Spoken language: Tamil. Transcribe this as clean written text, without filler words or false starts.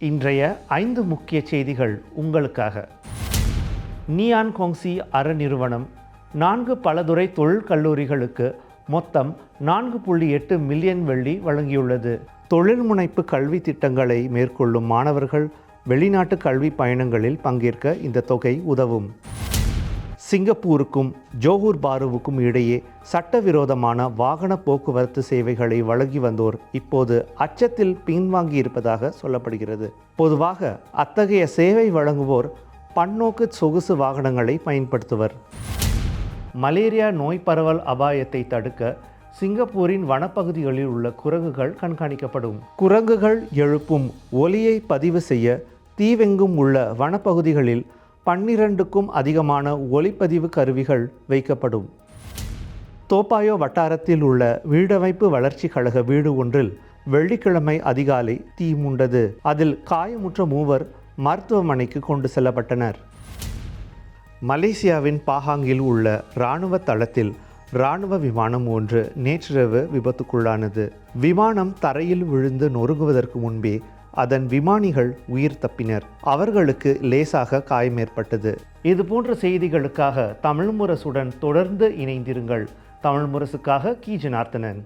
இன்றைய 5 முக்கிய செய்திகள் உங்களுக்காக. நியான் கோங்சி அறநிறுவனம் 4 பலதுறை தொழில் கல்லூரிகளுக்கு மொத்தம் 4.8 மில்லியன் வெள்ளி வழங்கியுள்ளது. தொழில் முனைப்பு கல்வி திட்டங்களை மேற்கொள்ளும் மாணவர்கள் வெளிநாட்டு கல்வி பயணங்களில் பங்கேற்க இந்த தொகை உதவும். சிங்கப்பூருக்கும் ஜோஹூர் பாருவுக்கும் இடையே சட்டவிரோதமான வாகன போக்குவரத்து சேவைகளை வழங்கி வந்தோர் இப்போது அச்சத்தில் பின்வாங்கி இருப்பதாக சொல்லப்படுகிறது. பொதுவாக அத்தகைய சேவை வழங்குவோர் பன்னோக்கு சொகுசு வாகனங்களை பயன்படுத்துவர். மலேரியா நோய் பரவல் அபாயத்தை தடுக்க சிங்கப்பூரின் வனப்பகுதிகளில் உள்ள குரங்குகள் கண்காணிக்கப்படும். குரங்குகள் எழுப்பும் ஒலியை பதிவு செய்ய தீவெங்கும் உள்ள வனப்பகுதிகளில் 12க்கும் அதிகமான ஒலிப்பதிவு கருவிகள் வைக்கப்படும். தோப்பாயோ வட்டாரத்தில் உள்ள வீடமைப்பு வளர்ச்சி கழக வீடு ஒன்றில் வெள்ளிக்கிழமை அதிகாலை தீ மூண்டது. அதில் காயமுற்ற 3 மருத்துவமனைக்கு கொண்டு செல்லப்பட்டனர். மலேசியாவின் பாஹாங்கில் உள்ள இராணுவ தளத்தில் இராணுவ விமானம் ஒன்று நேற்றிரவு விபத்துக்குள்ளானது. விமானம் தரையில் விழுந்து நொறுங்குவதற்கு முன்பே அதன் விமானிகள் உயிர் தப்பினர். அவர்களுக்கு லேசாக காயம் ஏற்பட்டது. இதுபோன்ற செய்திகளுக்காக தமிழ் முரசுடன் தொடர்ந்து இணைந்திருங்கள். தமிழ் முரசுக்காக கி ஜனார்த்தனன்.